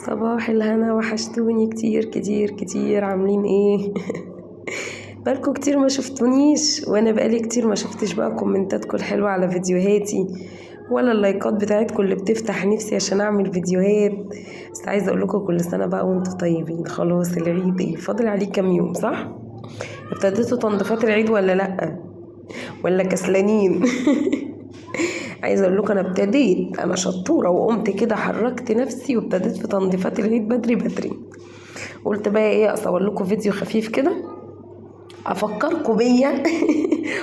صباح الهنا، وحشتوني كتير كتير كتير. عاملين ايه؟ بالكوا كتير ما شفتونيش، وانا بقالي كتير ما شفتش بقى كومنتاتكم الحلوة على فيديوهاتي ولا اللايكات بتاعتكم اللي بتفتح نفسي عشان اعمل فيديوهات. بس عايزه اقول لكم كل سنه بقى وانتم طيبين. خلاص العيد ايه فاضل عليه كام يوم، صح؟ ابتديتوا تنظيفات العيد ولا لا؟ ولا كسلانين؟ عايزه اقول لكم انا ابتديت، انا شطوره وقمت كده حركت نفسي وابتديت في تنظيفات العيد بدري بدري. قلت بقى ايه، اصور لكم فيديو خفيف كده افكركم بيا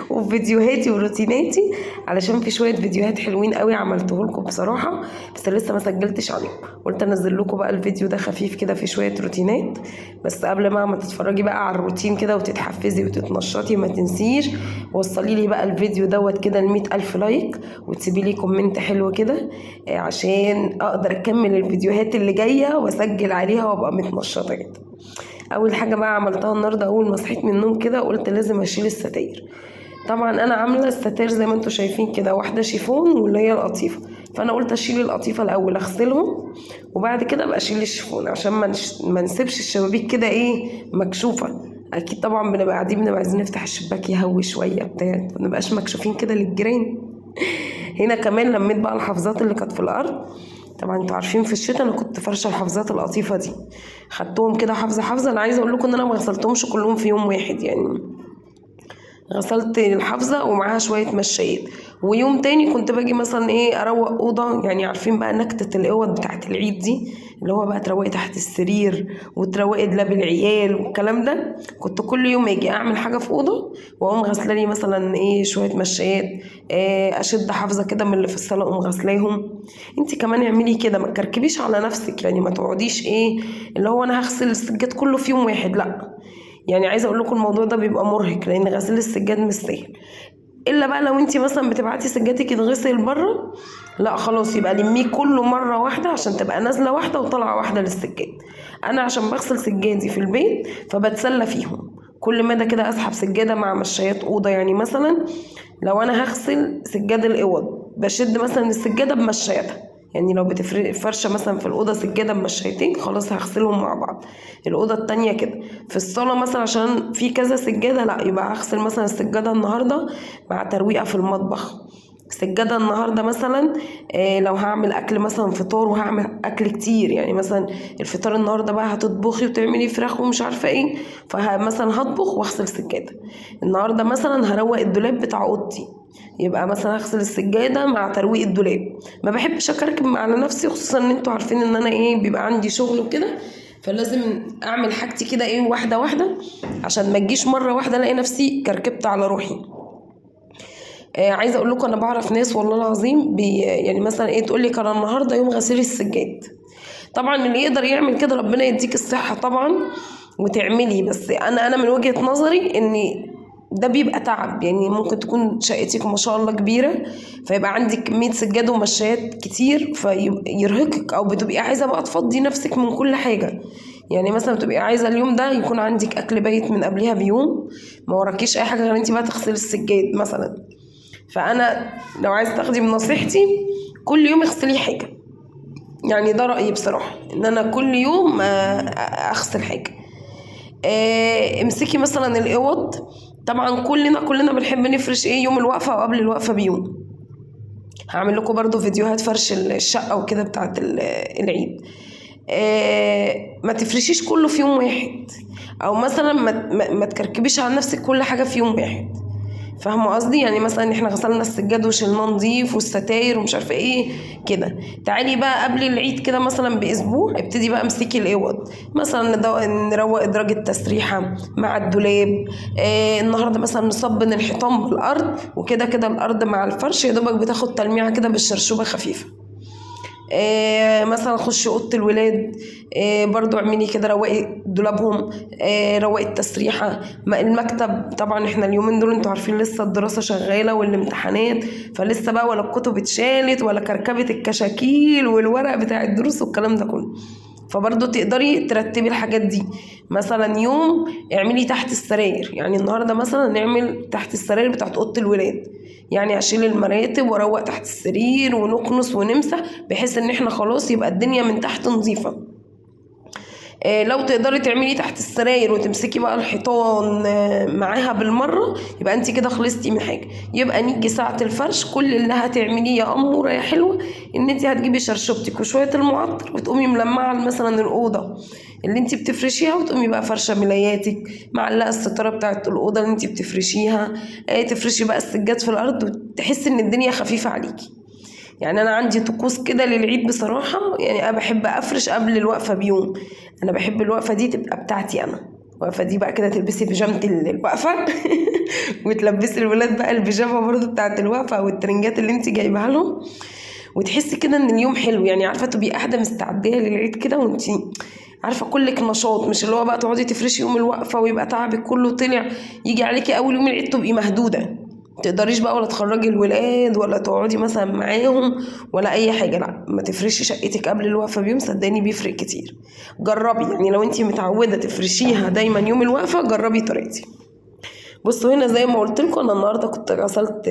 وفي فيديوهاتي وروتيناتي، علشان في شويه فيديوهات حلوين قوي عملته لكم بصراحه، بس لسه ما سجلتش عليهم. قلت انزل لكم بقى الفيديو ده خفيف كده في شويه روتينات. بس قبل ما تتفرجي بقى على الروتين كده وتتحفزي وتتنشطي، ما تنسيش وصلي لي بقى الفيديو دوت كده ل100 ألف لايك، وتسيبي لي كومنت حلو كده عشان اقدر اكمل الفيديوهات اللي جايه واسجل عليها وابقى متنشطه كده. اول حاجه بقى عملتها النهارده، اول ما صحيت من النوم كده قلت لازم اشيل الستاير. طبعا انا عامله الستاير زي ما انتم شايفين كده، واحده شيفون واللي هي القطيفه، فانا قلت اشيل القطيفه الاول اغسلهم وبعد كده ابقى اشيل الشيفون، عشان ما نسيبش الشبابيك كده ايه مكشوفه. اكيد طبعا بنبقى قاعدين بنبقى عايزين نفتح الشباك يهوي شويه بتاع، ما نبقاش مكشوفين كده للجيران. هنا كمان لميت بقى الحفاظات اللي كانت في الارض. طبعا انتوا عارفين في الشتاء انا كنت فرشه الحفاظات القطيفه دي، خدتهم كده حفظه حفظه. انا عايزه اقول لكم ان انا ما غسلتهمش كلهم في يوم واحد، يعني غسلت الحفظه ومعاها شويه مشايات، ويوم تاني كنت باجي مثلا ايه اروق اوضه. يعني عارفين بقى نكته الاوض بتاعت العيد دي، اللي هو بقى تروقي تحت السرير وتروقي دولاب العيال والكلام ده. كنت كل يوم اجي اعمل حاجه في اوضه واقوم غسلاني مثلا ايه شويه مشايات، اشد حفظه كده من اللي في الصاله اقوم غسلاهم. انت كمان اعملي كده، ما تكركبيش على نفسك، يعني ما تقعديش ايه اللي هو انا هغسل السجاد كله في يوم واحد، لا. يعني عايزه اقول لكم الموضوع ده بيبقى مرهق، لان غسيل السجاد مش سهل. الا بقى لو انت مثلا بتبعتي سجادك يتغسل بره، لا خلاص يبقى لميه كله مره واحده عشان تبقى نازله واحده وطالعه واحده للسجاد. انا عشان بغسل سجادي في البيت فبتسلى فيهم، كل مدى كده اسحب سجاده مع مشايات اوضه. يعني مثلا لو انا هغسل سجاد الاوض بشد مثلا السجاده بمشايتها، يعني لو فرشه مثلا في الاوضه سجاده بمشايتين خلاص هغسلهم مع بعض. الاوضه التانية كده. في الصاله مثلا عشان في كذا سجاده، لا يبقى هغسل مثلا السجاده النهارده مع ترويقه في المطبخ. سجادة النهاردة مثلا لو هعمل أكل مثلا فطار وهعمل أكل كتير، يعني مثلا الفطار النهاردة بقى هتطبخي وتعملي فراخ ومش عارفة ايه، فمثلا هطبخ واغسل سجادة. النهاردة مثلا هروق الدولاب بتاع أوضتي، يبقى مثلا اغسل السجادة مع ترويق الدولاب. ما بحبش اكركب على نفسي، خصوصا ان انتوا عارفين ان انا ايه بيبقى عندي شغل وكده، فلازم اعمل حاجتي كده ايه واحدة واحدة، عشان ما تجيش مرة واحدة الاقي نفسي كركبت على روحي. عايزه اقول لكم انا بعرف ناس والله العظيم يعني مثلا ايه تقول لي كان النهارده يوم غسيل السجاد. طبعا اللي يقدر يعمل كده ربنا يديك الصحه طبعا وتعملي، بس انا من وجهه نظري ان ده بيبقى تعب. يعني ممكن تكون شقتك ما شاء الله كبيره، فيبقى عندك كميه سجاد ومشايات كتير فيرهقك، او بتبقي عايزه بقى تفضي نفسك من كل حاجه. يعني مثلا بتبقي عايزه اليوم ده يكون عندك اكل بايت من قبلها بيوم، ما وراكيش اي حاجه غير انت بقى تغسلي السجاد مثلا. فانا لو عايزه تاخدي من نصيحتي كل يوم اغسلي حاجه، يعني ده رايي بصراحه، ان انا كل يوم اغسل حاجه. امسكي مثلا الاوض. طبعا كلنا بنحب نفرش ايه يوم الوقفه او قبل الوقفه بيوم. هعمل لكم برضو فيديوهات فرش الشقه وكده بتاعت العيد. ما تفرشيش كله في يوم واحد، او مثلا ما تكركبيش على نفسك كل حاجه في يوم واحد. فاهمه قصدي؟ يعني مثلا احنا غسلنا السجاد وشلناه نضيف والستاير ومش عارفه ايه كده، تعالي بقى قبل العيد كده مثلا باسبوع ابتدي بقى امسكي الاوض، مثلا نروق ادراج التسريحه مع الدولاب. النهارده مثلا نصبن الحيطان بالارض، وكده كده الارض مع الفرش يا دوبك بتاخد تلميعه كده بالشرشوبه خفيفه. مثلا خش اوضه الولاد، برضو اعملي كده روقي دولابهم، روقي التسريحه. المكتب طبعا احنا اليومين دول انتوا عارفين لسه الدراسه شغاله والامتحانات، فلسه بقى ولا الكتب اتشالت ولا كركبه الكشاكيل والورق بتاع الدروس والكلام ده كله. فبرضه تقدري ترتبي الحاجات دي. مثلا يوم اعملي تحت السراير، يعني النهارده مثلا نعمل تحت السراير بتاعت اوضه الولاد، يعني اشيل المراتب واروق تحت السرير ونكنس ونمسح، بحيث ان احنا خلاص يبقى الدنيا من تحت نظيفه. لو تقدري تعملي تحت السراير وتمسكي بقى الحيطان معاها بالمره، يبقى انت كده خلصتي من حاجه. يبقى نيجي ساعه الفرش، كل اللي هتعمليه يا اموره يا حلوه ان انت هتجيبي شرشوبتك وشويه المعطر، وتقومي ملمعه مثلا الاوضه اللي انت بتفرشيها، وتقومي بقى فرشه ملاياتك، معلقه الستاره بتاعت الاوضه اللي انت بتفرشيها، تفرشي بقى السجاد في الارض، وتحسي ان الدنيا خفيفه عليكي. يعني انا عندي طقوس كده للعيد بصراحه، يعني انا بحب افرش قبل الوقفه بيوم. انا بحب الوقفه دي تبقى بتاعتي انا. الوقفه دي بقى كده تلبسي بيجامه الوقفه وتلبسي الولاد بقى البيجامه برضو بتاعت الوقفه او الترنجات اللي انت جايبها لهم، وتحسي كده ان اليوم حلو. يعني عارفه تبقي قاعده مستعديه للعيد كده وانت عارفه كلك نشاط، مش اللي هو بقى تقعدي تفرشي يوم الوقفه ويبقى تعبك كله طلع، يجي عليكي اول يوم العيد تبقي مهدوده، متقدريش بقى ولا تخرجي الولاد ولا تقعدي مثلا معاهم ولا اي حاجه. لا، ما تفرشي شقتك قبل الوقفه بيوم، صدقني بيفرق كتير. جربي، يعني لو انت متعوده تفرشيها دايما يوم الوقفه جربي طريقتي. بصوا هنا زي ما قلت لكم، انا النهارده كنت غسلت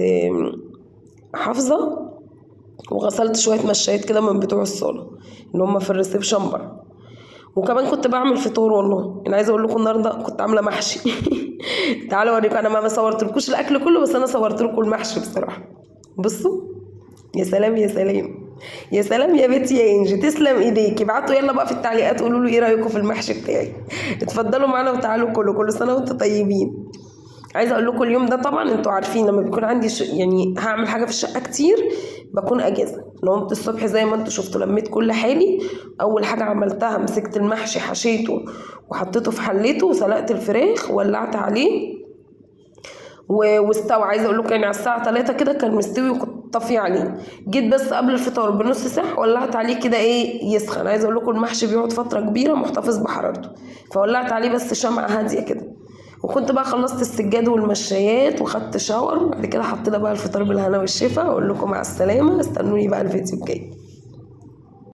حافظه، وغسلت شويه مشايات كده من بتوع الصاله اللي هم في الريسبشن بره، وكمان كنت بعمل فطور. والله انا عايزه اقول لكم النهارده كنت عامله محشي تعالوا اوريكم. انا ما صورتلكوش الاكل كله، بس انا صورت لكم المحشي بصراحه. بصوا، يا سلام يا سلام يا سلام يا بنتي يا انجي، تسلم ايديكي. ابعتوا يلا بقى في التعليقات قولوا له ايه رايكم في المحشي بتاعي. اتفضلوا معانا وتعالوا كل سنه وانتم طيبين. عايزه اقول لكم اليوم ده طبعا انتوا عارفين لما بيكون عندي يعني هعمل حاجه في الشقه كتير بكون اجازه. نومت الصبح زي ما انتوا شفتوا، لميت كل حالي. اول حاجه عملتها مسكت المحشي حشيته وحطيته في حليته، وسلقت الفراخ وولعت عليه واستوى. عايزه اقول لكم يعني على الساعه 3 كده كان مستوي وكنت طافيه عليه. جيت بس قبل الفطار بنص ساعه ولعت عليه كده يسخن. عايزه اقول لكم المحشي بيقعد فتره كبيره محتفظ بحرارته، فولعت عليه بس شمعه هاديه كده. وكنت بقى خلصت السجاد والمشايات وخدت شاور، بعد كده حطينا بقى الفطار بالهنا والشفا. اقول لكم مع السلامه، استنوني بقى الفيديو الجاي.